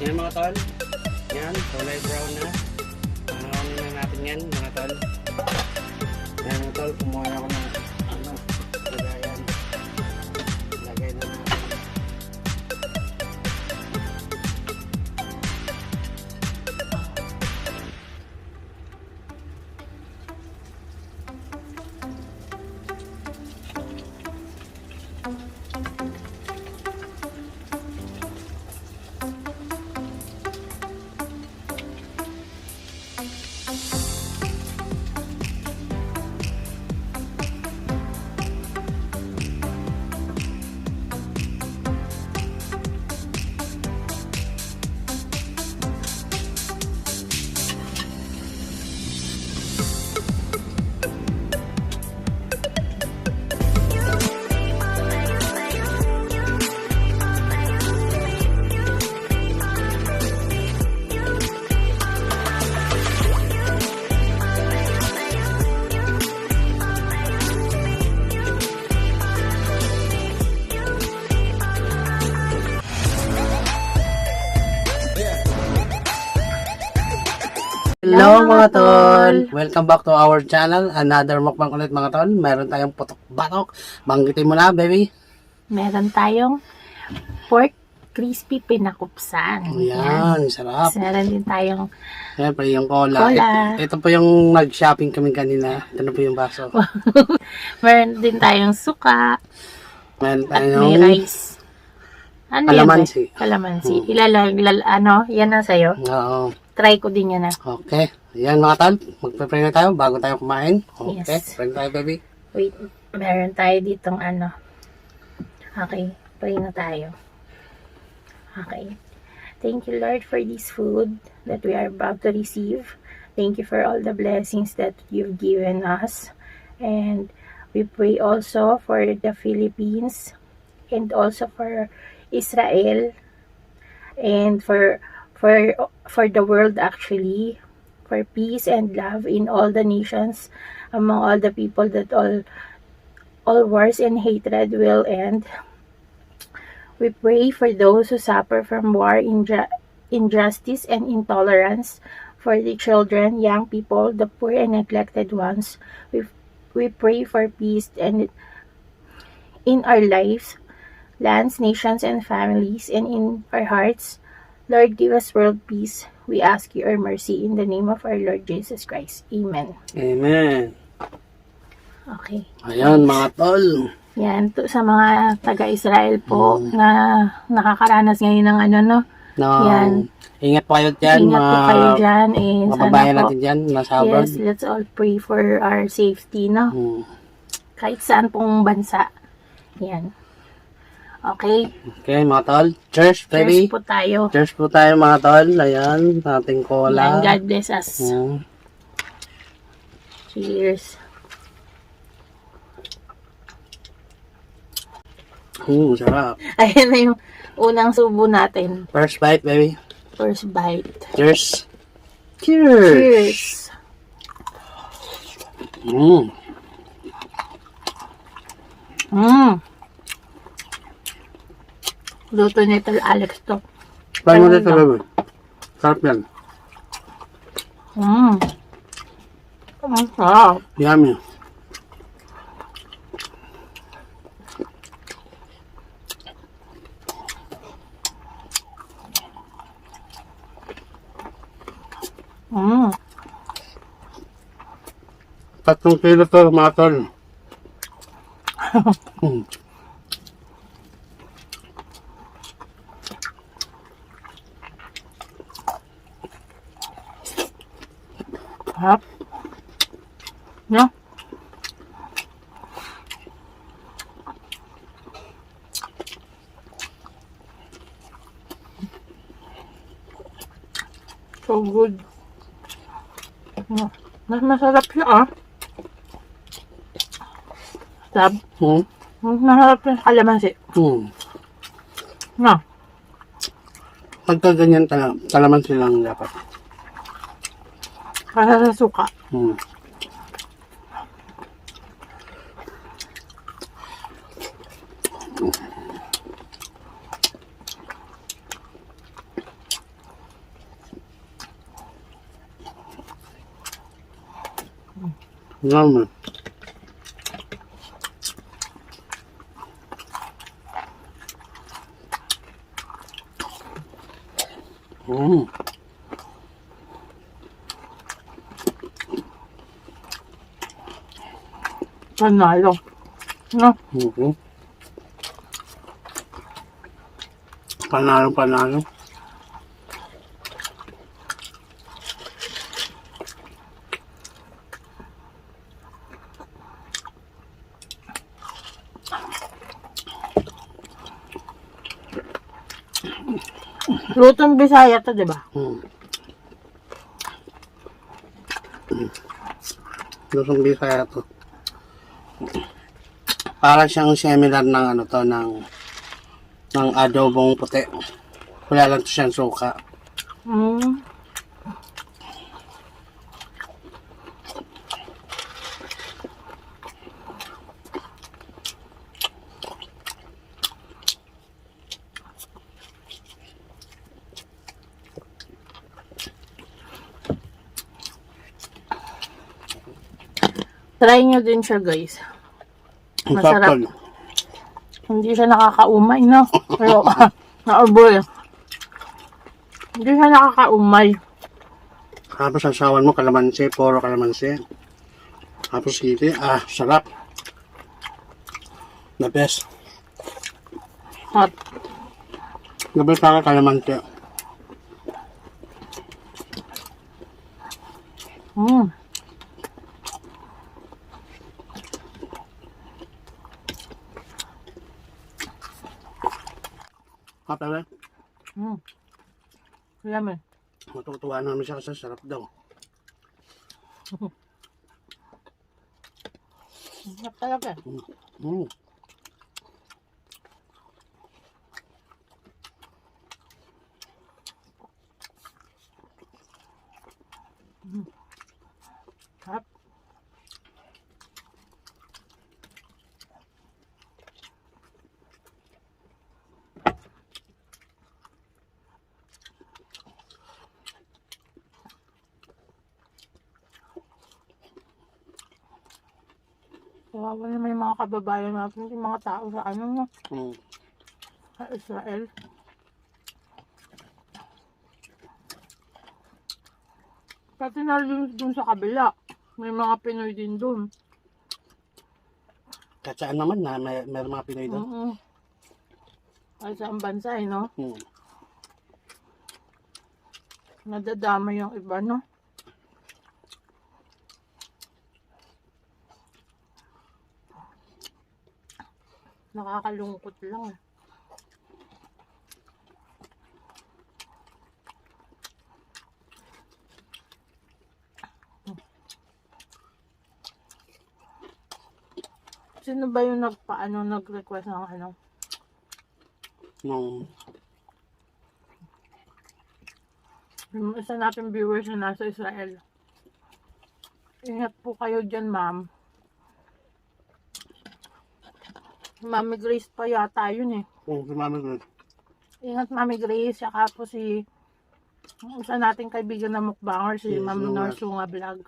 Yan mga tol. Yan, kulay brown na. Panahon na natin yan mga tol. Yan mga tol, kumuha ako ng lagayan. Lagay na natin. Hello mga tol! Welcome back to our channel. Another mukbang ulit mga tol. Meron tayong putok-batok. Banggitin mo na, baby. Meron tayong pork crispy pinakupsan. Ayan, sarap. Meron din tayong Siyempre, yung cola. Cola. Ito po yung nag-shopping kami kanina. Ito na po yung baso. meron din tayong suka Meron at may tayong rice. Ano Kalamansi. Yan, kalamansi. Yan na sa'yo. Oo. Try ko din yan na. Okay. Ayan mga tol. Magpe-pray na tayo bago tayo kumain. Okay. Yes. Pray na tayo, baby. Wait, meron tayo ditong ano. Okay, pray na tayo. Okay. Thank you, Lord, for this food that we are about to receive. Thank you for all the blessings that you've given us. And we pray also for the Philippines and also for Israel and for the world, actually, for peace and love in all the nations, among all the people, that all wars and hatred will end. We pray for those who suffer from war, injustice, and intolerance, for the children, young people, the poor and neglected ones. We pray for peace and in our lives, lands, nations, and families, and in our hearts. Lord, give us world peace. We ask your mercy in the name of our Lord Jesus Christ. Amen. Amen. Okay. Ayan mga tol. Yan, to sa mga taga-Israel po na nakakaranas ngayon ng ano, no? No, Yan. Ingat po kayo dyan. Ingat po kayo dyan. And Mga sana babayan po, natin dyan. Nasa abroad. yes, let's all pray for our safety, no? Kahit saan pong bansa. Yan. Okay. Okay mga tol. Cheers, baby. Cheers po tayo. Cheers po tayo mga tol. Ayan, ating Yan, cola. God bless us. Ayan. Cheers. Sarap. Ayan na yung unang subo natin. First bite, baby. First bite. Cheers. Cheers. Cheers. Mm. Luto ni Tal Alex to. Try mo dito, baby. Sarap yan. Ang sarap. Yummy. Tatlong kilo to, mga tol. Sarap. No? So good. Mas masarap siya, ah. Sarap. Mas masarap siya sa kalamansi. No? Pagka ganyan, kalamansi lang dapat. Para sa suka. Yum. Mm. Panalo. No? Mm-hmm. Panalo. Lutong Bisaya to, di ba? Mm. Lusong Bisaya to. Para siyang similar ng ano to, ng adobong puti. Wala lang to siyang suka. Mm. Try nyo din siya, guys. Ang Masarap. sarap. Hindi siya nakakaumay, no? Pero, nauboy. Hindi siya nakakaumay. Tapos sasawan mo kalamansi, puro kalamansi. Tapos sili, sarap. The best. Hot. The best para kalamansi. Mm. Kapag Mm. Yummy. matutuwa namin siya kasi sarap daw. Sarap talaga. Mm. Sarap. Kawawa naman yung mga kababayan natin, yung mga tao sa ano, no? Mm. Sa Israel. Pati na dun sa kabila, may mga Pinoy din dun. Kahit saan naman na may mga Pinoy doon. Kahit saan bansa, eh, no? Mm. Nadadama yung iba, no? Nakakalungkot lang, eh. Sino ba yung nag-request ng ano? Nung Yung isa natin viewers na nasa Israel. Ingat po kayo dyan, ma'am. Mami Grace pa yata yun, eh. si Mami Grace. Ingat, Mami Grace. Saka po yung isa nating kaibigan na mukbanger, si Yes, Ma'am Nora. Norsunga Vlog.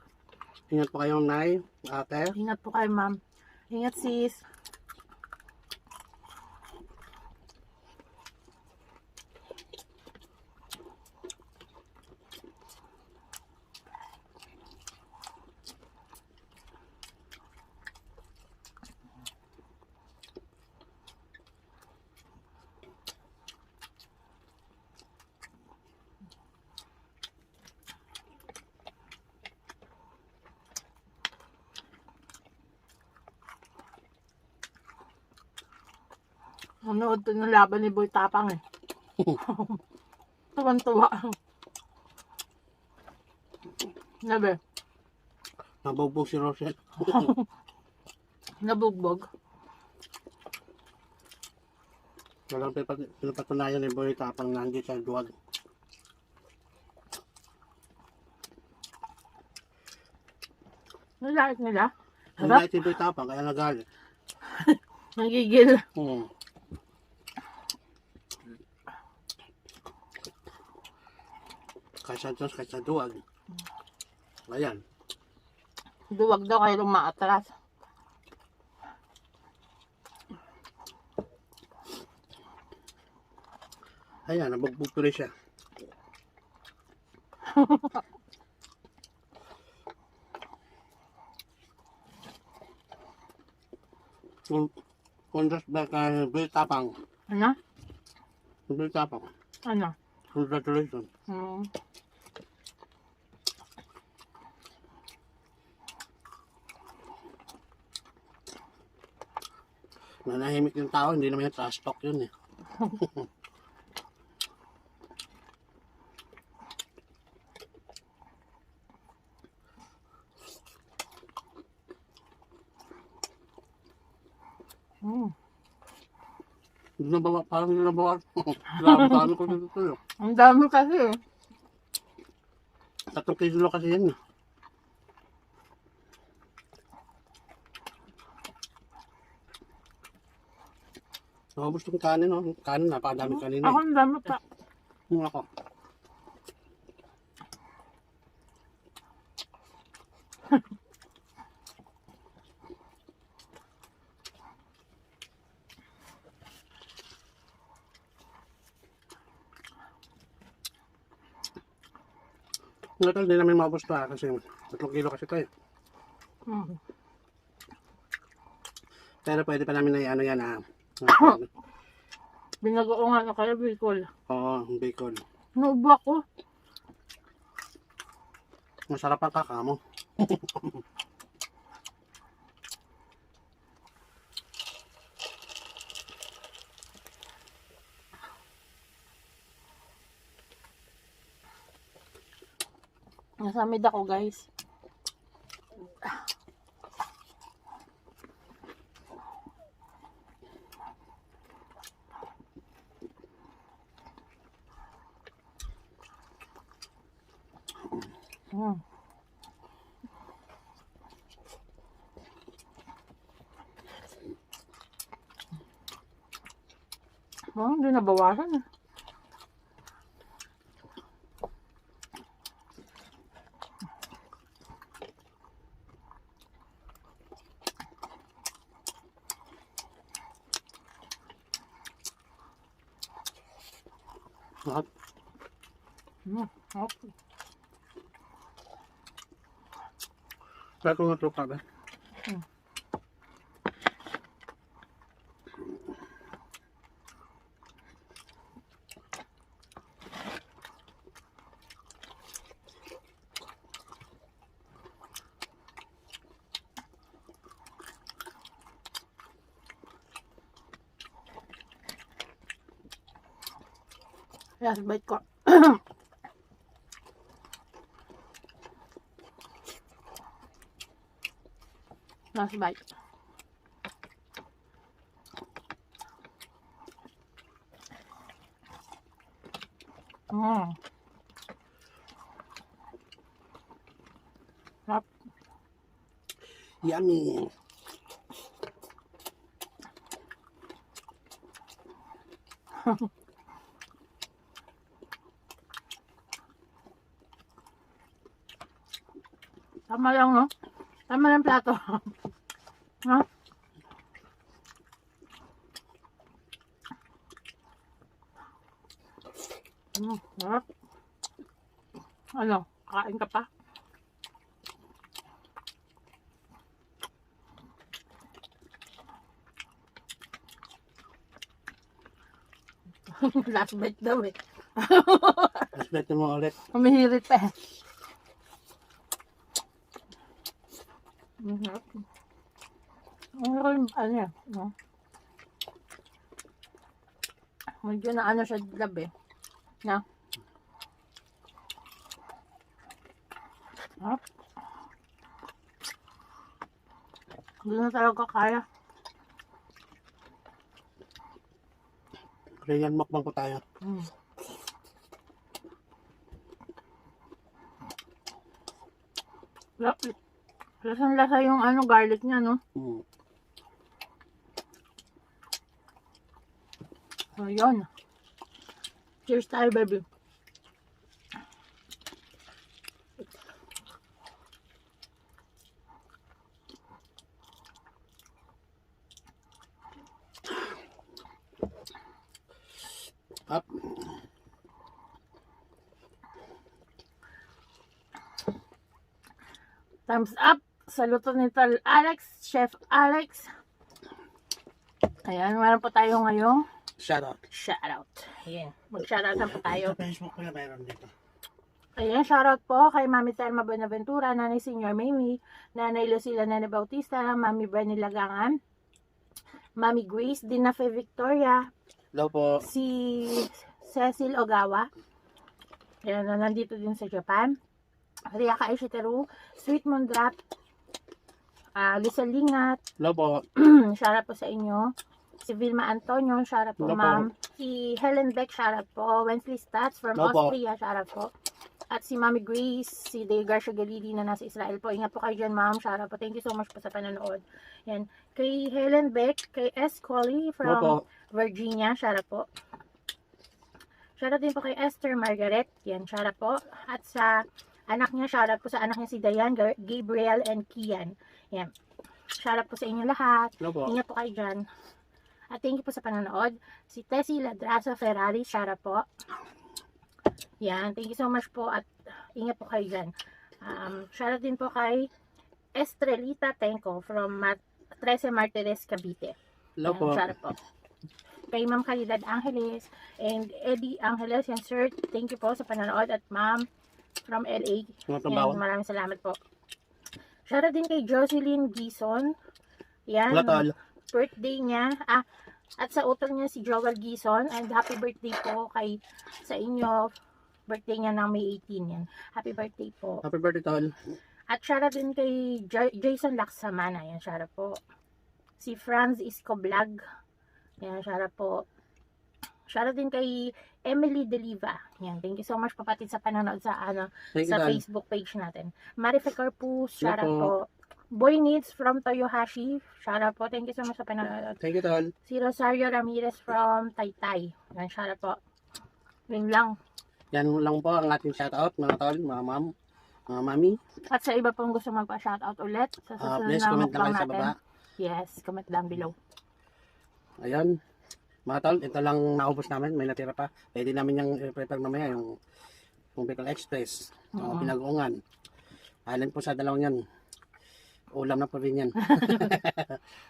Ingat po kayong Nay, ate. Ingat po kayo, ma'am. Ingat, sis. Nanood to ng laban ni Boy Tapang, eh. Tuwan-tuwa. Nabe, Nabugbog si Rosette. nabugbog. Walang pinapatunayan ni Boy Tapang na hindi siya duwag. Nalait nila. Ang Harap. dahil si Boy Tapang, kaya nagalit. Nagigil. Hmm. Kaysa Diyos, kaysa duwag. Ayan. Duwag daw kayo umaatras. Ayan, nabugbog tuloy siya. Kundras ba ka beli tapang? Ano? Beli tapang. Ano? Congratulations. Nanahimik yung tao, hindi naman yung trash talk yun eh. Hindi na bawa, parang hindi na bawa. Dami ko dito yun. Ang dami kasi eh. 3 kilo kasi yan eh. Nakabos yung kanin, no? Kanin, napakadami kanina. Ako ang dami pa. Yung ako. Ngayon, hindi namin maubos pa kasi 3 kilo kasi ito eh. Pero pwede pa namin na ano yan ah. Binagoongan ako kaya Bicol. Oo, bacon. Naubo ako. Masarap ang kakamo. Nasamid ako guys. Hindi nabawasan eh. Lahat. Okay. Kaya kung ito ka ba? Last bite ko. Last bite. Sarap. Yummy. Tama lang, no? Tama lang plato. Ha? Sarap. Ano? Kain ka pa? Last bite daw eh. Last bite mo ulit. Humihirit pa eh. Ano yan? No? Medyo na ano siya lab eh. Na? Sarap. Hindi na talaga kaya. Korean mukbang po tayo. Lasang-lasa yung ano, garlic niya, no? So, yun. Cheers tayo, baby. Thumbs up sa luto ni Tol Alex, Chef Alex. Ayan, meron po tayo ngayong Shoutout. shoutout. Ayan, mag-shoutout na po tayo. Sa Facebook ko na mayroon dito. Ayan, shoutout po kay Mami Telma Buenaventura, Nanay Senior Mamie, Nanay Lucila Nene Bautista, Mami Bernie Lagangan, Mami Grace Dinafe Victoria, Hello po. si Cecil Ogawa. Ayan, nandito din sa Japan. Riaka Ishiteru, Sweet Mondrap, Lisa Lingat, Hello po. shoutout po sa inyo. Si Vilma Antonio, shoutout po Hello po. ma'am. Si Helen Beck, shoutout po. Wensley Stats from Hello po. Austria, shoutout po. At si Mami Grace, si Dave Garcia Galili na nasa Israel po. Ingat po kayo dyan ma'am, shoutout po. Thank you so much po sa panonood. Yan. Kay Helen Beck, kay S. Colley Hello po. from Virginia, shoutout po. Shoutout din po kay Esther Margaret, yan, shoutout po. At sa anak niya, shoutout po sa anak niya si Diane, Gabriel, and Kian. Yan. Shoutout po sa inyo lahat. Hello po. Ingat po kayo dyan. At thank you po sa panonood. Si Tessie Ladrasa Ferrari, shoutout po. Yan, thank you so much po at ingat po kayo dyan. Shoutout din po kay Estrelita Tenko from 13 Martires, Cavite. Hello Yan, po. shoutout po. Kay Ma'am Caridad Angeles and Eddie Angeles, yan sir, thank you po sa panonood at Ma'am from LA. Mga Yan, trabaho. maraming salamat po. Shoutout din kay Jocelyn Gison. Yan, Hello tol. birthday niya. At sa utol niya si Joel Gison. And happy birthday po kay sa inyo. Birthday niya ng May 18 yan. Happy birthday po. Happy birthday tol. At shoutout din kay Jason Laksamana. Yan, shoutout po. Si Franz Iscoblog. Yan, shoutout po. Shoutout din kay Emily Deliva. Yan, thank you so much kapatid sa panonood sa Thank you sa tol. Facebook page natin. Marife Corpus, shoutout po. po. Boy Needs from Toyohashi, shoutout po. Thank you so much sa panonood. Thank you tol. Si Rosario Ramirez from Taytay. Yan, shoutout po. Yun lang. Yan lang po ang ating shoutout mga tol, mga ma'am, mga mami. At sa iba pong gusto magpa-shoutout ulit sa susunod Please na comment lang mukbang kayo sa natin. baba. Yes, comment down below. Ayan. Mga tol, ito lang naubos namin. May natira pa. Pwede namin yung i-prepare mamaya yung Pickle Express. Oo. Pinag-uungan. Alin po sa dalawang yan. Ulam na po rin yan.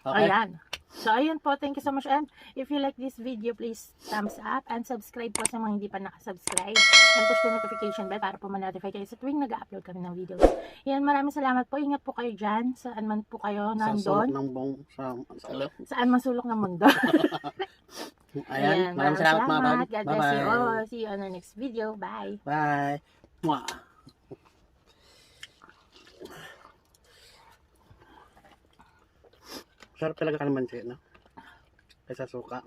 Okay. Ayan. So, ayun po. Thank you so much. And if you like this video, please thumbs up and subscribe po sa mga hindi pa nakasubscribe. And push the notification bell para po ma-notify kayo sa tuwing nag-upload kami ng videos. Yan, maraming salamat po. Ingat po kayo dyan. Saan man po kayo Sa sulok nandun. ng bong sa ulo. Saan man sulok ng mundo. Ayan. Maraming salamat mga tol. God bless you all. Bye-bye. See you on the next video. Bye. Bye. Mwah. Sarap talaga ka naman siya, no? Kaysa suka.